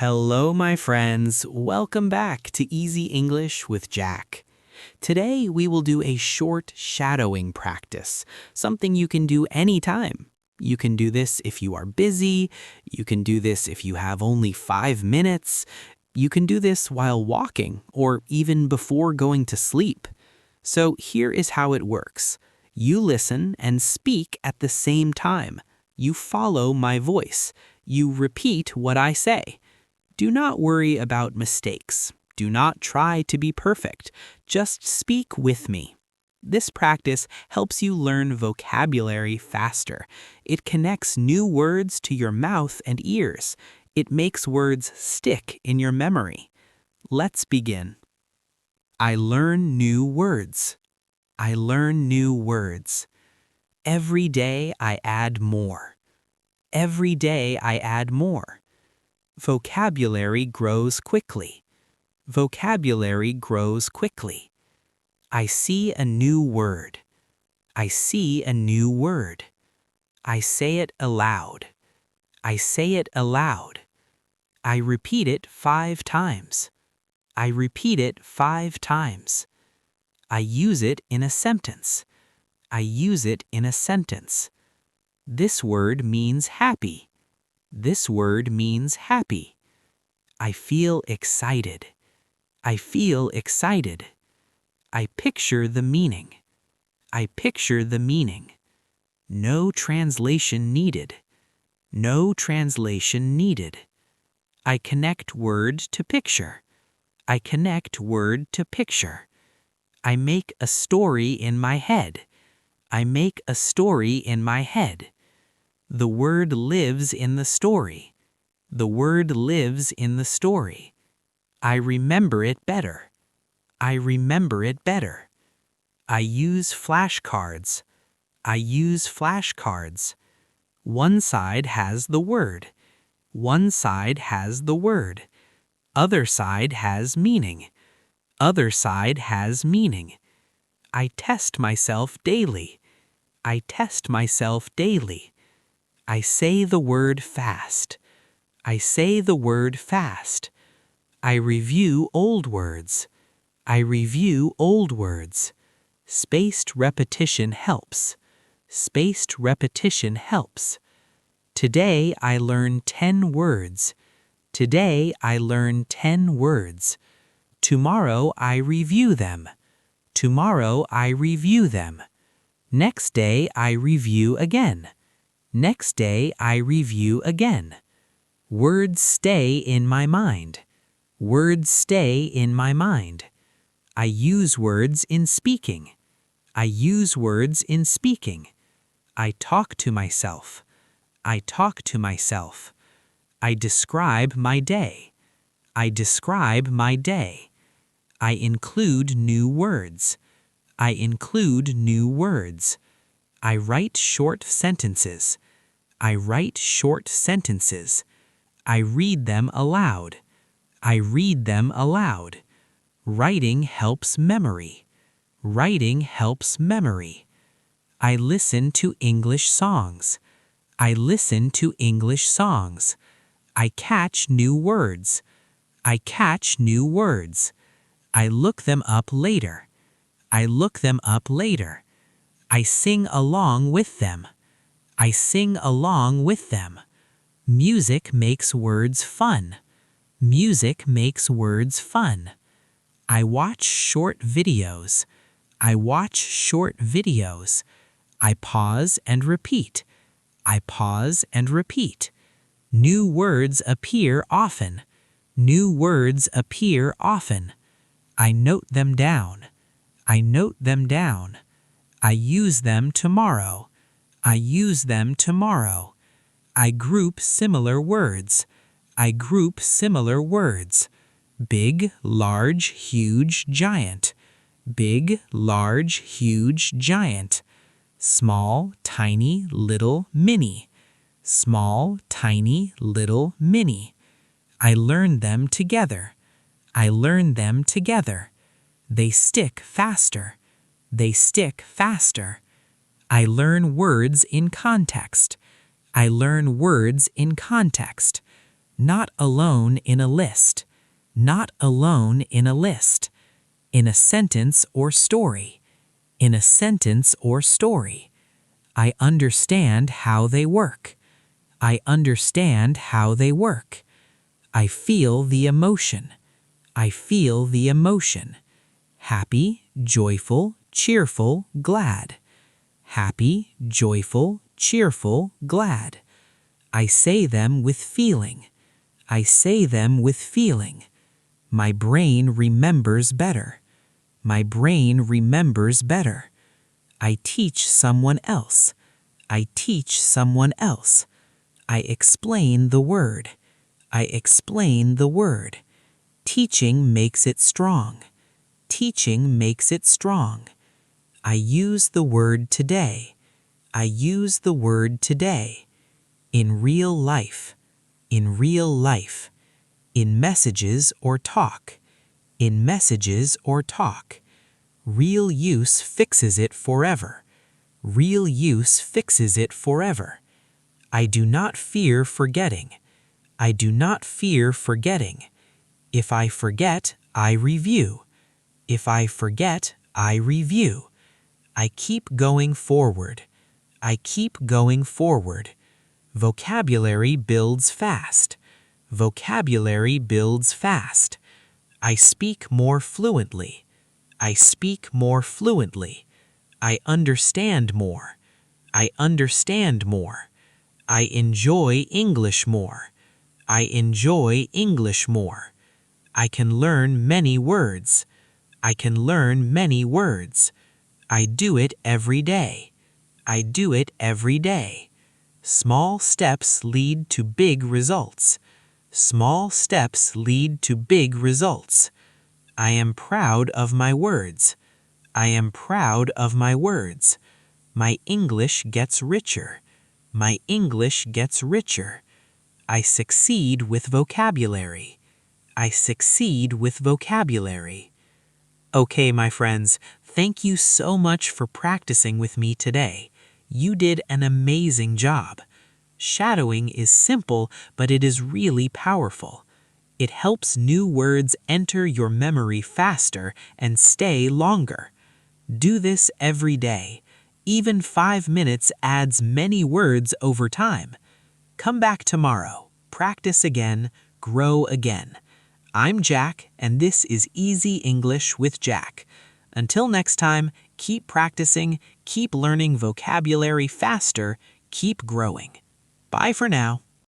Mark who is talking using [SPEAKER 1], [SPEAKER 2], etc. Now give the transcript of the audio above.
[SPEAKER 1] Hello, my friends. Welcome back to Easy English with Jack. Today, we will do a short shadowing practice, something you can do anytime. You can do this if you are busy. You can do this if you have only 5 minutes. You can do this while walking or even before going to sleep. So here is how it works. You listen and speak at the same time. You follow my voice. You repeat what I say. Do not worry about mistakes. Do not try to be perfect. Just speak with me. This practice helps you learn vocabulary faster. It connects new words to your mouth and ears. It makes words stick in your memory. Let's begin. I learn new words. I learn new words. Every day I add more. Every day I add more. Vocabulary grows quickly. Vocabulary grows quickly. I see a new word. I see a new word. I say it aloud. I say it aloud. I repeat it 5 times. I repeat it 5 times. I use it in a sentence. I use it in a sentence. This word means happy. This word means happy. I feel excited. I feel excited. I picture the meaning. I picture the meaning. No translation needed. No translation needed. I connect word to picture. I connect word to picture. I make a story in my head. I make a story in my head. The word lives in the story. The word lives in the story. I remember it better. I remember it better. I use flashcards. I use flashcards. One side has the word. One side has the word. Other side has meaning. Other side has meaning. I test myself daily. I test myself daily. I say the word fast. I say the word fast. I review old words. I review old words. Spaced repetition helps. Spaced repetition helps. Today I learn 10 words. Today I learn 10 words. Tomorrow I review them. Tomorrow I review them. Next day I review again. Next day I review again. Words stay in my mind. Words stay in my mind. I use words in speaking. I use words in speaking. I talk to myself. I talk to myself. I describe my day. I describe my day. I include new words. I include new words. I write short sentences. I write short sentences. I read them aloud. I read them aloud. Writing helps memory. Writing helps memory. I listen to English songs. I listen to English songs. I catch new words. I catch new words. I look them up later. I look them up later. I sing along with them. I sing along with them. Music makes words fun. Music makes words fun. I watch short videos. I watch short videos. I pause and repeat. I pause and repeat. New words appear often. New words appear often. I note them down. I note them down. I use them tomorrow. I use them tomorrow. I group similar words. I group similar words. Big, large, huge, giant. Big, large, huge, giant. Small, tiny, little, mini. Small, tiny, little, mini. I learn them together. I learn them together. They stick faster. They stick faster. I learn words in context. I learn words in context. Not alone in a list. Not alone in a list. In a sentence or story. In a sentence or story. I understand how they work. I understand how they work. I feel the emotion. I feel the emotion. Happy, joyful, cheerful, glad. Happy, joyful, cheerful, glad. I say them with feeling. I say them with feeling. My brain remembers better. My brain remembers better. I teach someone else. I teach someone else. I explain the word. I explain the word. Teaching makes it strong. Teaching makes it strong. I use the word today. I use the word today. In real life. In real life. In messages or talk. In messages or talk. Real use fixes it forever. Real use fixes it forever. I do not fear forgetting. I do not fear forgetting. If I forget, I review. If I forget, I review. I keep going forward. I keep going forward. Vocabulary builds fast. Vocabulary builds fast. I speak more fluently. I speak more fluently. I understand more. I understand more. I enjoy English more. I enjoy English more. I can learn many words. I can learn many words. I do it every day. I do it every day. Small steps lead to big results. Small steps lead to big results. I am proud of my words. I am proud of my words. My English gets richer. My English gets richer. I succeed with vocabulary. I succeed with vocabulary. Okay, my friends, thank you so much for practicing with me today. You did an amazing job. Shadowing is simple, but it is really powerful. It helps new words enter your memory faster and stay longer. Do this every day. Even 5 minutes adds many words over time. Come back tomorrow. Practice again. Grow again. I'm Jack, and this is Easy English with Jack. Until next time, keep practicing, keep learning vocabulary faster, keep growing. Bye for now.